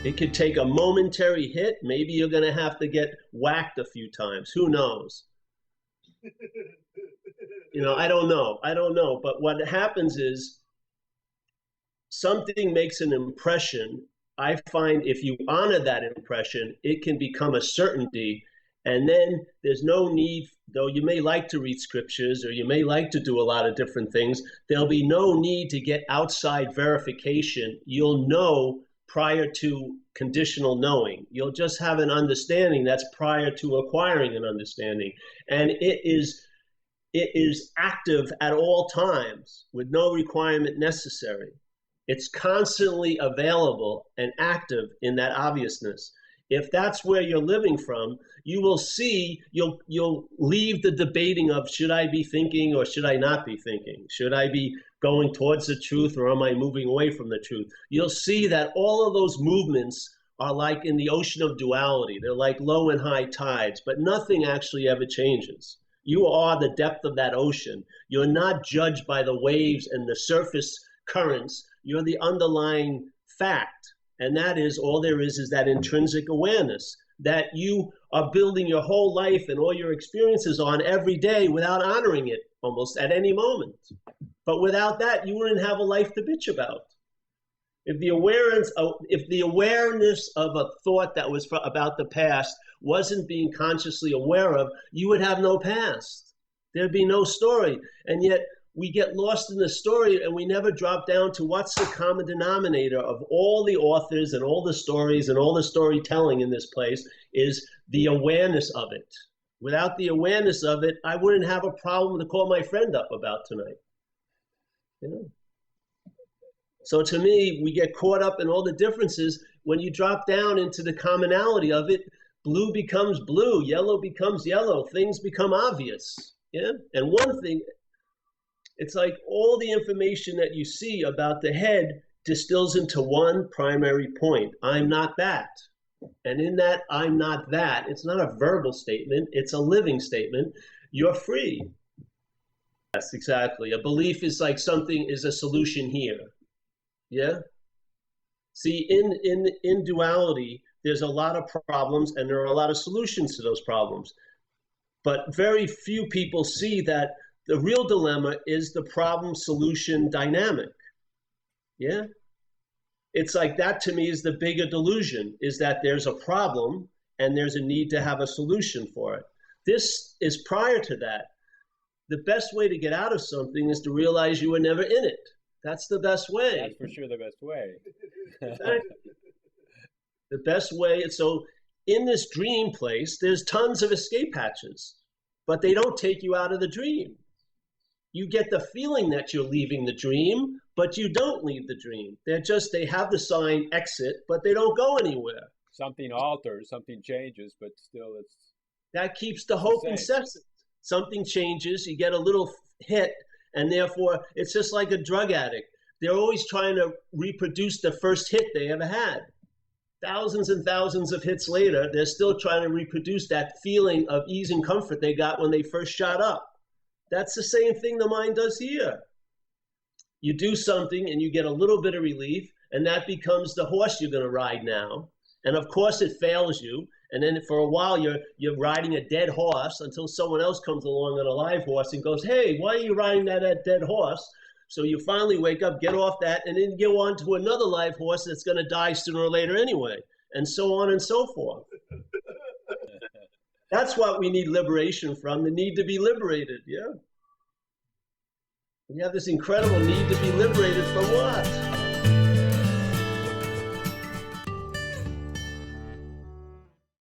It could take a momentary hit. Maybe you're going to have to get whacked a few times. Who knows? I don't know. But what happens is something makes an impression. I find if you honor that impression, it can become a certainty. And then there's no need, though you may like to read scriptures or you may like to do a lot of different things, there'll be no need to get outside verification. You'll know prior to conditional knowing. You'll just have an understanding that's prior to acquiring an understanding. And it is active at all times with no requirement necessary. It's constantly available and active in that obviousness. If that's where you're living from, you will see, you'll leave the debating of should I be thinking or should I not be thinking? Should I be going towards the truth or am I moving away from the truth? You'll see that all of those movements are like in the ocean of duality. They're like low and high tides, but nothing actually ever changes. You are the depth of that ocean. You're not judged by the waves and the surface currents. You're the underlying fact. And that is, all there is that intrinsic awareness that you are building your whole life and all your experiences on every day without honoring it almost at any moment. But without that, you wouldn't have a life to bitch about. If the awareness of a thought that was about the past wasn't being consciously aware of, you would have no past. There'd be no story. And yet we get lost in the story and we never drop down to what's the common denominator of all the authors and all the stories and all the storytelling in this place is the awareness of it. Without the awareness of it, I wouldn't have a problem to call my friend up about tonight. So to me, we get caught up in all the differences. When you drop down into the commonality of it, blue becomes blue, yellow becomes yellow, things become obvious. Yeah. And one thing, it's like all the information that you see about the head distills into one primary point. I'm not that. And in that I'm not that, it's not a verbal statement, it's a living statement. You're free. Yes, exactly. A belief is like something is a solution here. Yeah? See, in duality, there's a lot of problems and there are a lot of solutions to those problems. But very few people see that the real dilemma is the problem-solution dynamic. Yeah? It's like that to me is the bigger delusion, is that there's a problem and there's a need to have a solution for it. This is prior to that. The best way to get out of something is to realize you were never in it. That's the best way. That's for sure the best way. The best way. So in this dream place, there's tons of escape hatches, but they don't take you out of the dream. You get the feeling that you're leaving the dream, but you don't leave the dream. They have the sign exit, but they don't go anywhere. Something alters, something changes, but still it's... That keeps the hope incessant. Something changes, you get a little hit, and therefore it's just like a drug addict. They're always trying to reproduce the first hit they ever had. Thousands and thousands of hits later, they're still trying to reproduce that feeling of ease and comfort they got when they first shot up. That's the same thing the mind does here. You do something and you get a little bit of relief, and that becomes the horse you're going to ride now. And of course it fails you. And then for a while you're riding a dead horse until someone else comes along on a live horse and goes, hey, why are you riding that dead horse? So you finally wake up, get off that, and then go on to another live horse that's going to die sooner or later anyway, and so on and so forth. That's what we need liberation from, the need to be liberated, yeah? We have this incredible need to be liberated from what?